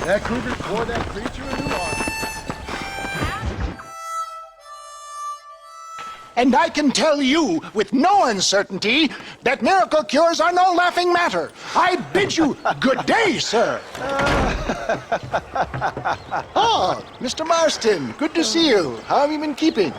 That cougar tore that creature a new life. And I can tell you with no uncertainty that miracle cures are no laughing matter. I bid you good day, sir. Oh, Mr. Marston, good to see you. How have you been keeping?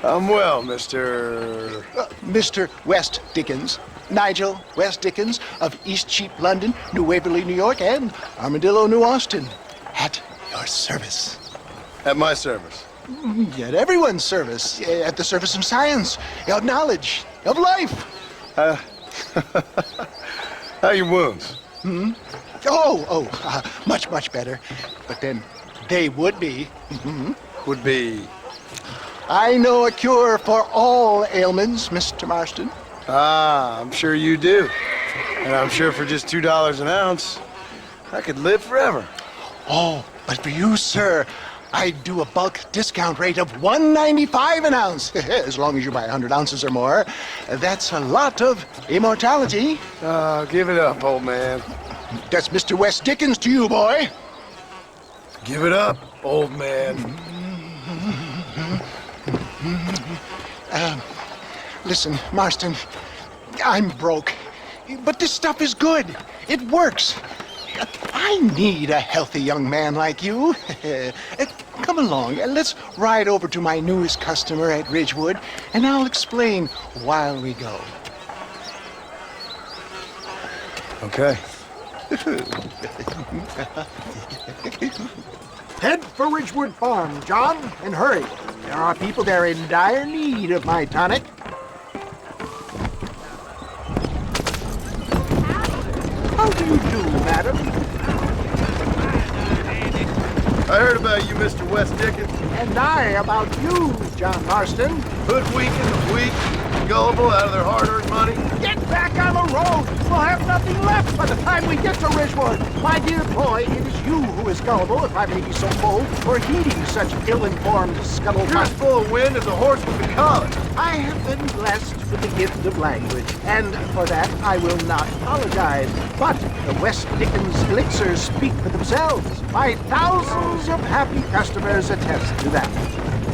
I'm well, Mr. Mr. West Dickens. Nigel West Dickens of East Cheap, London, New Waverly, New York, and Armadillo, New Austin. At your service. At my service. At everyone's service. At the service of science, of knowledge, of life. How are your wounds? Much, much better. But then they would be. Would be... I know a cure for all ailments, Mr. Marston. Ah, I'm sure you do. And I'm sure for just $2 an ounce, I could live forever. Oh, but for you, sir, I'd do a bulk discount rate of $1.95 an ounce, as long as you buy 100 ounces or more. That's a lot of immortality. Give it up, old man. That's Mr. West Dickens to you, boy. Give it up, old man. Listen, Marston, I'm broke, but this stuff is good. It works. I need a healthy young man like you. Come along, let's ride over to my newest customer at Ridgewood, and I'll explain while we go. Okay. Head for Ridgewood Farm, John, and hurry. There are people there in dire need of my tonic. How do you do, madam? I heard about you, Mr. West Dickens. And I about you, John Marston. Hoodwinking the weak, gullible out of their hard-earned money. Get back on the road! We'll have nothing left by the time we get to Ridgewood. My dear boy, it is you who is gullible, if I may be so bold, for heeding such ill-informed scuttlebutt. You're as full of wind as a horse with the collar. I have been blessed with the gift of language, and for that I will not apologize. But the West Dickens elixirs speak for themselves. My thousands of happy customers attest to that.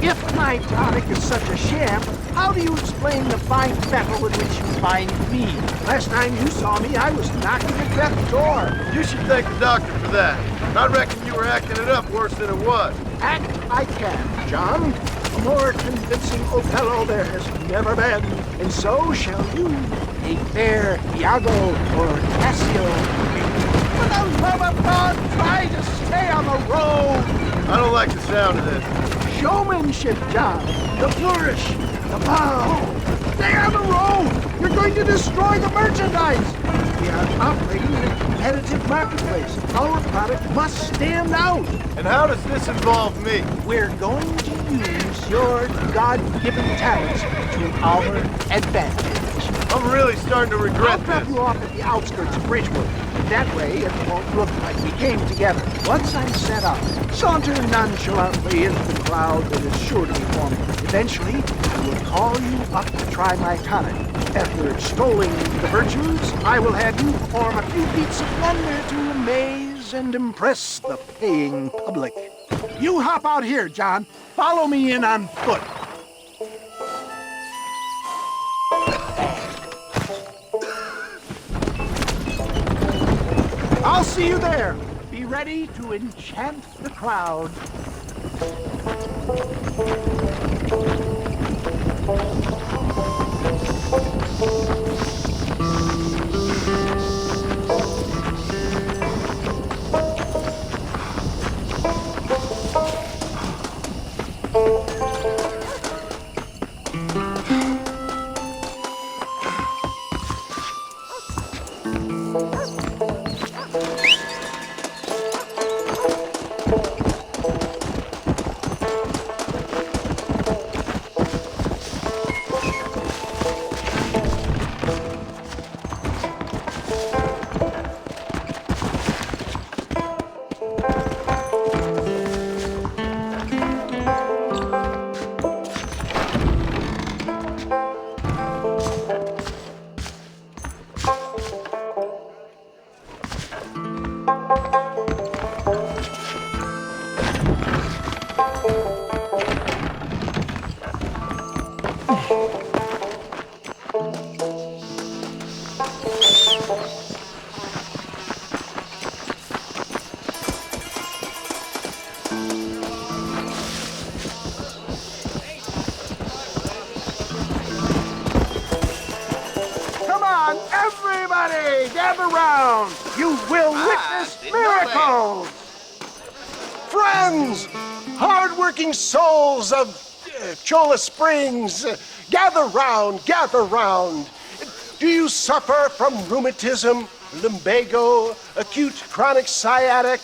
If my tonic is such a sham, how do you explain the fine metal in which you find me? Last time you saw me, I was knocking at death's door. You should thank the doctor for that. I reckon you were acting it up worse than it was. Act I can, John. A more convincing Othello there has never been, and so shall you. A fair Iago or Cassio. For the love of God, try to stay on the road. I don't like the sound of this. Showmanship, John. The flourish, the bow. Stay on the road. You're going to destroy the merchandise. We are operating in a competitive marketplace. Our product must stand out. And how does this involve me? We're going to use your God-given talents to our advantage. I'm really starting to regret I'll drop this. you off at the outskirts of Ridgewood. That way, it won't look like we came together. Once I'm set up, saunter nonchalantly into the crowd that is sure to be forming. Eventually, I will call you up to try my tonic. After extolling the virtues, I will have you perform a few feats of wonder to amaze and impress the paying public. You hop out here, John. Follow me in on foot. I'll see you there. Be ready to enchant the crowd. way, gather round. You will witness miracles. Friends, hard-working souls of Cholla Springs, gather round, gather round. Do you suffer from rheumatism, lumbago, acute chronic sciatic,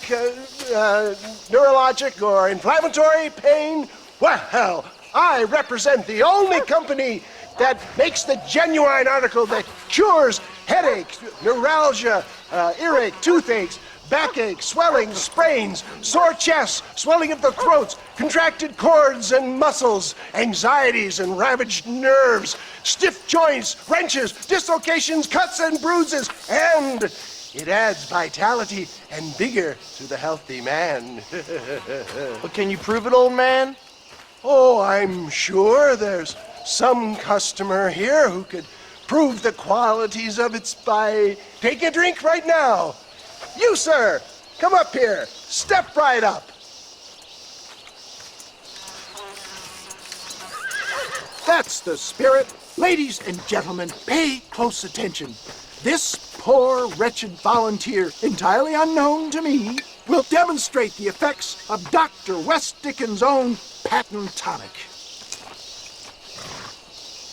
neurologic, or inflammatory pain? Well, I represent the only company that makes the genuine article that cures headaches, neuralgia, earache, toothaches, backache, swelling, sprains, sore chests, swelling of the throats, contracted cords and muscles, anxieties and ravaged nerves, stiff joints, wrenches, dislocations, cuts and bruises, and it adds vitality and vigor to the healthy man. But can you prove it, old man? Oh, I'm sure there's some customer here who could prove the qualities of it by taking a drink right now. You, sir, come up here. Step right up. That's the spirit. Ladies and gentlemen, pay close attention. This poor, wretched volunteer, entirely unknown to me, will demonstrate the effects of Dr. West Dickens' own patent tonic.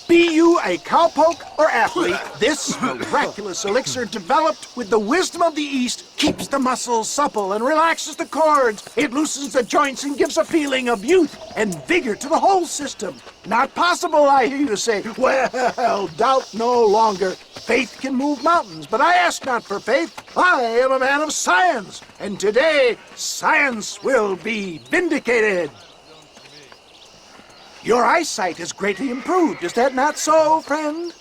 Be you a cowpoke or athlete, this miraculous elixir developed with the wisdom of the East keeps the muscles supple and relaxes the cords. It loosens the joints and gives a feeling of youth and vigor to the whole system. Not possible, I hear you say. Well, doubt no longer. Faith can move mountains, but I ask not for faith. I am a man of science, and today science will be vindicated. Your eyesight has greatly improved. Is that not so, friend?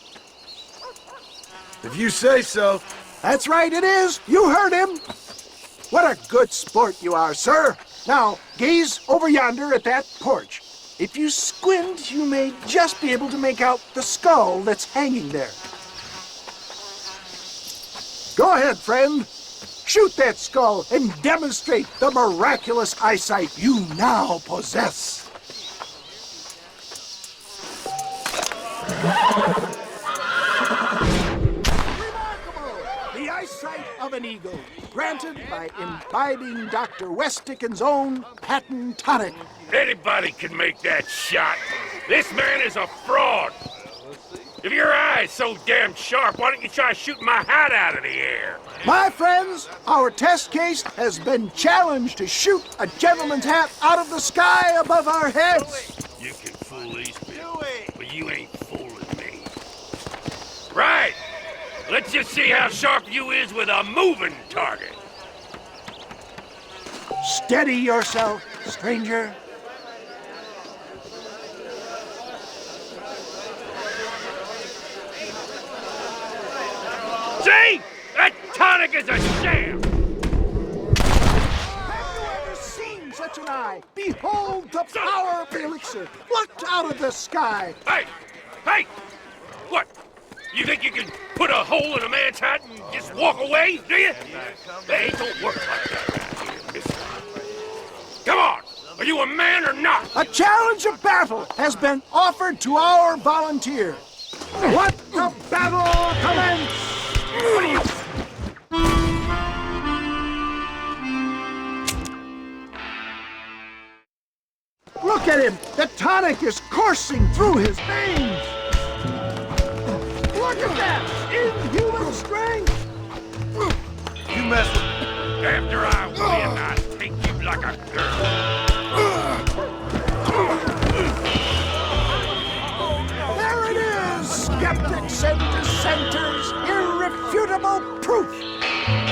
If you say so. That's right, it is. You heard him. What a good sport you are, sir. Now, gaze over yonder at that porch. If you squint, you may just be able to make out the skull that's hanging there. Go ahead, friend. Shoot that skull and demonstrate the miraculous eyesight you now possess. Remarkable! The eyesight of an eagle, granted by imbibing Dr. West Dickens' own patent tonic. Anybody can make that shot. This man is a fraud. If your eye's so damn sharp, why don't you try shooting my hat out of the air? My friends, our test case has been challenged to shoot a gentleman's hat out of the sky above our heads. You can fool these people, but you ain't fooling me. Right. Let's just see how sharp you is with a moving target. Steady yourself, stranger. See? That tonic is a sham! Have you ever seen such an eye? Behold the power of the elixir, plucked out of the sky. Hey! Hey! What? You think you can put a hole in a man's hat and just walk away, do you? Hey, it don't work like that around here, mister. Come on! Are you a man or not? A challenge of battle has been offered to our volunteer. Let the battle commence! What are you... Look at him! The tonic is coursing through his veins! Look at that! Inhuman strength! You mess with... After I win, I take you like a girl. There it is! Skeptics and dissenters, irrefutable proof!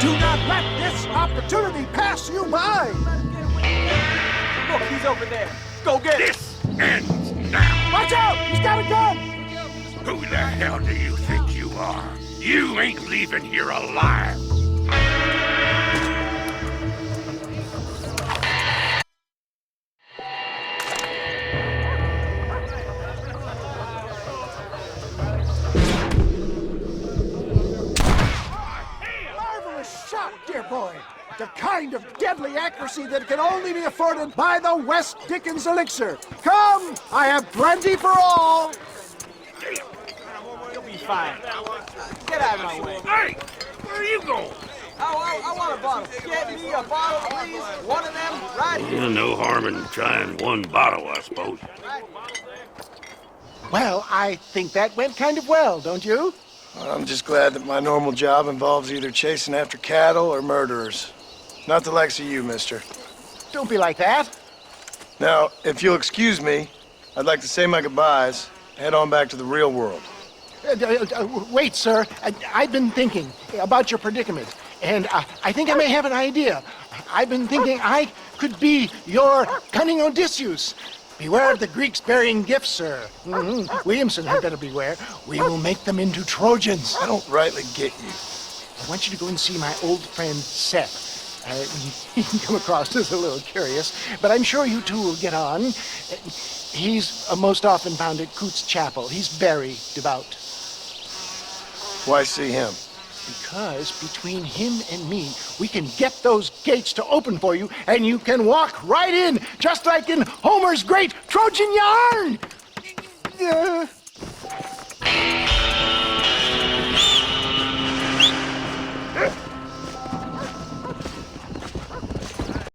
Do not let this opportunity pass you by! Look, he's over there. Go get him. This ends now. Watch out! He's got a gun! Who the hell do you think you are? You ain't leaving here alive. Marvelous shot, dear boy! The kind of deadly accuracy that can only be afforded by the West Dickens elixir. Come! I have plenty for all! You'll be fine. Get out of my way. Hey! Where are you going? I want a bottle. Get me a bottle, please. One of them, right here. Yeah, no harm in trying one bottle, I suppose. Well, I think that went kind of well, don't you? I'm just glad that my normal job involves either chasing after cattle or murderers. Not the likes of you, mister. Don't be like that. Now, if you'll excuse me, I'd like to say my goodbyes, head on back to the real world. Wait, sir. I've been thinking about your predicament, and I think I may have an idea. I've been thinking I could be your cunning Odysseus. Beware of the Greeks burying gifts, sir. Williamson had better beware. We will make them into Trojans. I don't rightly get you. I want you to go and see my old friend Seth. He can come across as a little curious, but I'm sure you two will get on. He's most often found at Coots Chapel. He's very devout. Why see him? Because between him and me, we can get those gates to open for you, and you can walk right in, just like in Homer's great Trojan yarn!